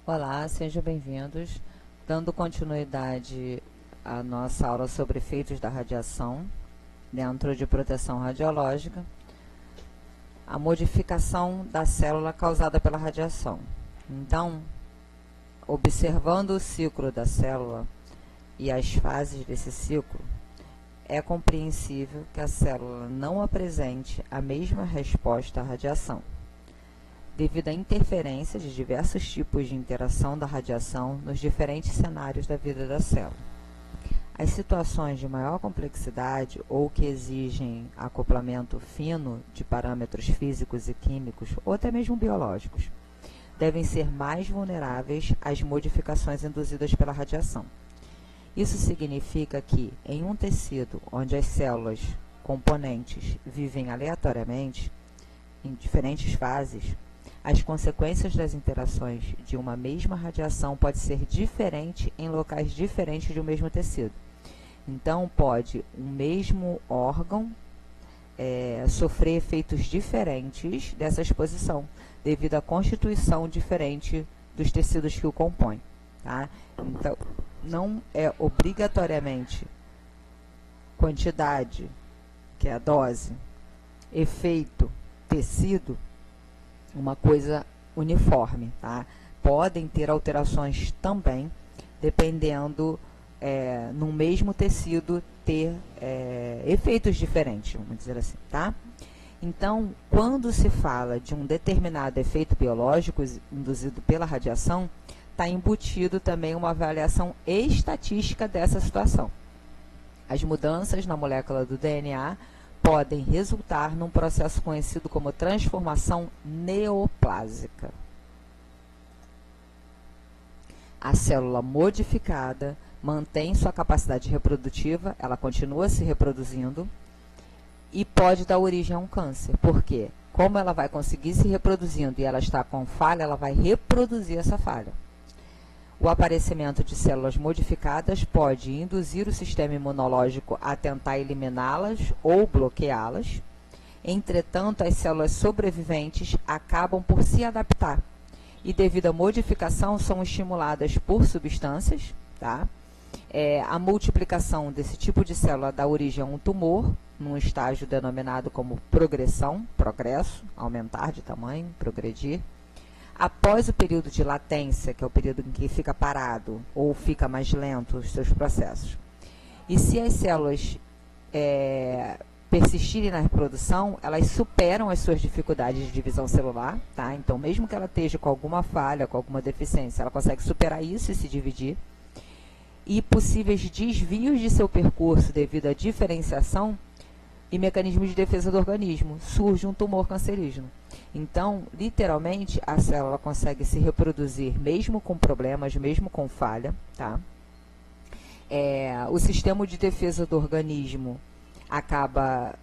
Olá, sejam bem-vindos. Dando continuidade à nossa aula sobre efeitos da radiação dentro de proteção radiológica, a modificação da célula causada pela radiação. Então, observando o ciclo da célula e as fases desse ciclo, é compreensível que a célula não apresente a mesma resposta à radiação, devido à interferência de diversos tipos de interação da radiação nos diferentes cenários da vida da célula. As situações de maior complexidade ou que exigem acoplamento fino de parâmetros físicos e químicos, ou até mesmo biológicos, devem ser mais vulneráveis às modificações induzidas pela radiação. Isso significa que, em um tecido onde as células componentes vivem aleatoriamente, em diferentes fases, as consequências das interações de uma mesma radiação pode ser diferente em locais diferentes do mesmo tecido. Então, pode um mesmo órgão sofrer efeitos diferentes dessa exposição, devido à constituição diferente dos tecidos que o compõem. Tá? Então, não é obrigatoriamente quantidade, que é a dose, efeito, tecido, uma coisa uniforme, tá? Podem ter alterações também, dependendo, no mesmo tecido, ter efeitos diferentes, vamos dizer assim, tá? Então, quando se fala de um determinado efeito biológico induzido pela radiação, está embutido também uma avaliação estatística dessa situação. As mudanças na molécula do DNA podem resultar num processo conhecido como transformação neoplásica. A célula modificada mantém sua capacidade reprodutiva, ela continua se reproduzindo e pode dar origem a um câncer. Por quê? Como ela vai conseguir se reproduzindo e ela está com falha, ela vai reproduzir essa falha. O aparecimento de células modificadas pode induzir o sistema imunológico a tentar eliminá-las ou bloqueá-las. Entretanto, as células sobreviventes acabam por se adaptar e, devido à modificação, são estimuladas por substâncias. Tá? A multiplicação desse tipo de célula dá origem a um tumor, num estágio denominado como progressão, progresso, aumentar de tamanho, progredir. Após o período de latência, que é o período em que fica parado ou fica mais lento os seus processos. E se as células persistirem na reprodução, elas superam as suas dificuldades de divisão celular, tá? Então, mesmo que ela esteja com alguma falha, com alguma deficiência, ela consegue superar isso e se dividir. E possíveis desvios de seu percurso devido à diferenciação e mecanismos de defesa do organismo, surge um tumor cancerígeno. Então, literalmente, a célula consegue se reproduzir mesmo com problemas, mesmo com falha. Tá? O sistema de defesa do organismo acaba,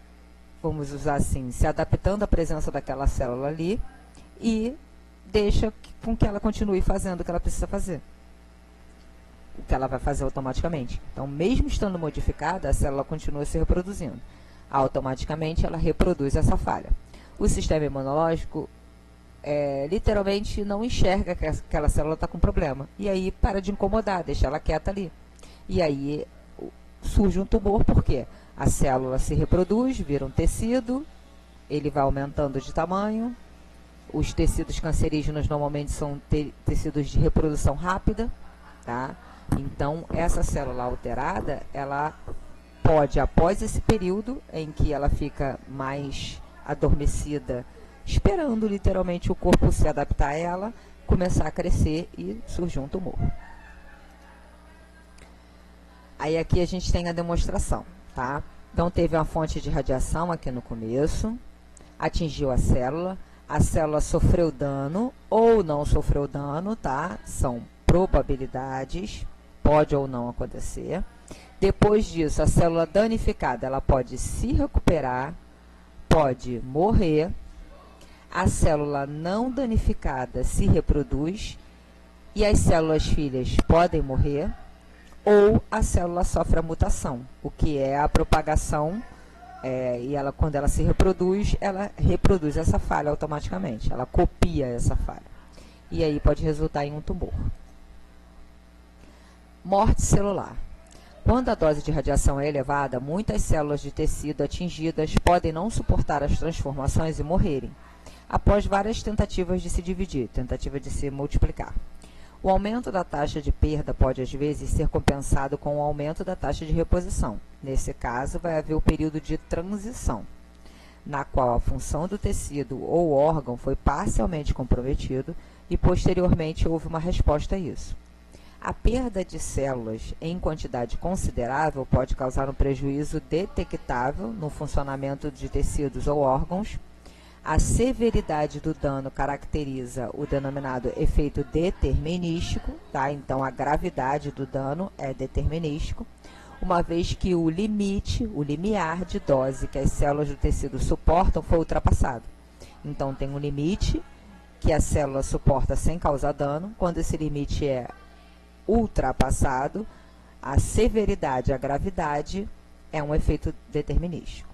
vamos usar assim, se adaptando à presença daquela célula ali e deixa com que ela continue fazendo o que ela precisa fazer. O que ela vai fazer automaticamente. Então, mesmo estando modificada, a célula continua se reproduzindo. Automaticamente, ela reproduz essa falha. O sistema imunológico, literalmente, não enxerga que aquela célula está com problema. E aí, para de incomodar, deixa ela quieta ali. E aí, surge um tumor, por quê? A célula se reproduz, vira um tecido, ele vai aumentando de tamanho. Os tecidos cancerígenos, normalmente, são tecidos de reprodução rápida, tá? Então, essa célula alterada, ela pode, após esse período em que ela fica mais adormecida, esperando literalmente o corpo se adaptar a ela, começar a crescer e surgir um tumor. Aí aqui a gente tem a demonstração, tá? Então teve uma fonte de radiação aqui no começo, atingiu a célula sofreu dano ou não sofreu dano, tá? São probabilidades, pode ou não acontecer. Depois disso, a célula danificada, ela pode se recuperar, pode morrer. A célula não danificada se reproduz e as células filhas podem morrer, ou a célula sofre a mutação, o que é a propagação, e ela, quando ela se reproduz, ela reproduz essa falha automaticamente, ela copia essa falha. e aí pode resultar em um tumor. Morte celular. Quando a dose de radiação é elevada, muitas células de tecido atingidas podem não suportar as transformações e morrerem, após várias tentativas de se dividir, tentativa de se multiplicar. O aumento da taxa de perda pode, às vezes, ser compensado com o aumento da taxa de reposição. Nesse caso, vai haver o período de transição, na qual a função do tecido ou órgão foi parcialmente comprometido e, posteriormente, houve uma resposta a isso. A perda de células em quantidade considerável pode causar um prejuízo detectável no funcionamento de tecidos ou órgãos. A severidade do dano caracteriza o denominado efeito determinístico, tá? Então, a gravidade do dano é determinístico, uma vez que o limiar de dose que as células do tecido suportam foi ultrapassado. Então, tem um limite que a célula suporta sem causar dano. Quando esse limite é ultrapassado, a severidade, a gravidade, é um efeito determinístico.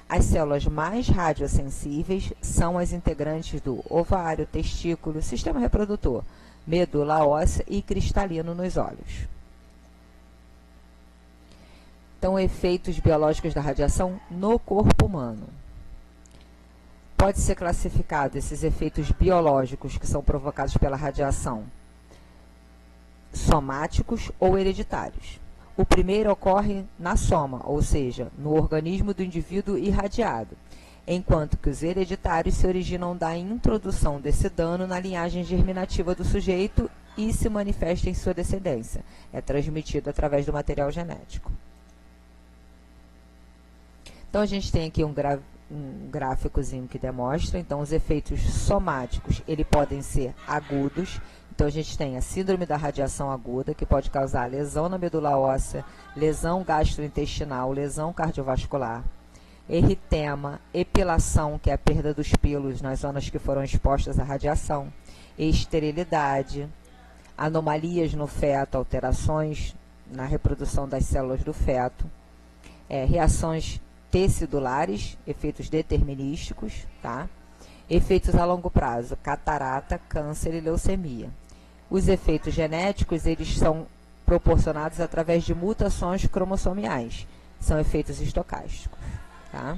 As células mais radiosensíveis são as integrantes do ovário, testículo, sistema reprodutor, medula óssea e cristalino nos olhos. Então, efeitos biológicos da radiação no corpo humano. Pode ser classificado esses efeitos biológicos que são provocados pela radiação somáticos ou hereditários. O primeiro ocorre na soma, ou seja, no organismo do indivíduo irradiado, enquanto que os hereditários se originam da introdução desse dano na linhagem germinativa do sujeito e se manifesta em sua descendência. É transmitido através do material genético. Então, a gente tem aqui um gráficozinho que demonstra. Então, os efeitos somáticos, eles podem ser agudos. Então, a gente tem a síndrome da radiação aguda, que pode causar lesão na medula óssea, lesão gastrointestinal, lesão cardiovascular, eritema, epilação, que é a perda dos pelos nas zonas que foram expostas à radiação, esterilidade, anomalias no feto, alterações na reprodução das células do feto, reações tecidulares, efeitos determinísticos, tá? Efeitos a longo prazo, catarata, câncer e leucemia. Os efeitos genéticos, eles são proporcionados através de mutações cromossomiais. São efeitos estocásticos, tá?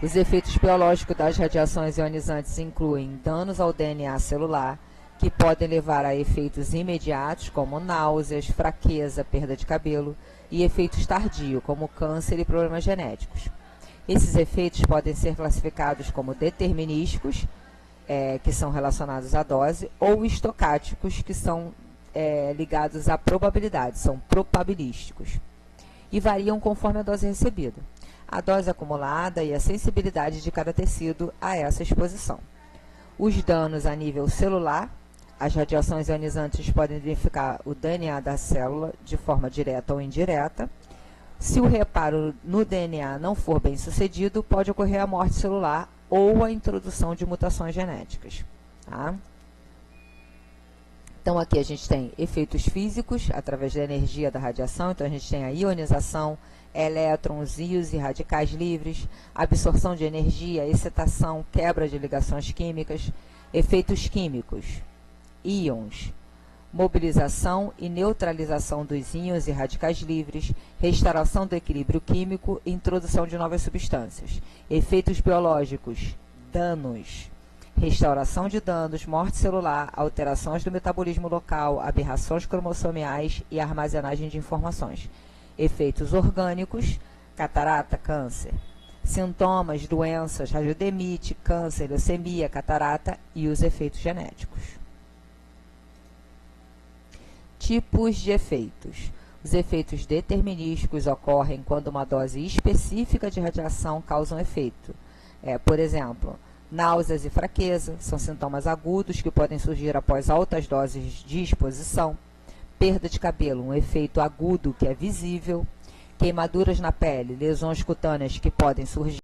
Os efeitos biológicos das radiações ionizantes incluem danos ao DNA celular, que podem levar a efeitos imediatos, como náuseas, fraqueza, perda de cabelo, e efeitos tardios, como câncer e problemas genéticos. Esses efeitos podem ser classificados como determinísticos, que são relacionados à dose, ou estocásticos, que são ligados à probabilidade, são probabilísticos, e variam conforme a dose recebida, a dose acumulada e a sensibilidade de cada tecido a essa exposição. Os danos a nível celular, as radiações ionizantes podem danificar o DNA da célula de forma direta ou indireta. Se o reparo no DNA não for bem sucedido, pode ocorrer a morte celular ou a introdução de mutações genéticas, tá? Então, aqui a gente tem efeitos físicos através da energia da radiação. Então, a gente tem a ionização, elétrons, íons e radicais livres, absorção de energia, excitação, quebra de ligações químicas, efeitos químicos, íons, mobilização e neutralização dos íons e radicais livres, restauração do equilíbrio químico e introdução de novas substâncias. Efeitos biológicos, danos, restauração de danos, morte celular, alterações do metabolismo local, aberrações cromossomiais e armazenagem de informações. Efeitos orgânicos, catarata, câncer. Sintomas, doenças, radiodemite, câncer, leucemia, catarata e os efeitos genéticos. Tipos de efeitos. Os efeitos determinísticos ocorrem quando uma dose específica de radiação causa um efeito. Por exemplo, náuseas e fraqueza são sintomas agudos que podem surgir após altas doses de exposição. Perda de cabelo, um efeito agudo que é visível. Queimaduras na pele, lesões cutâneas que podem surgir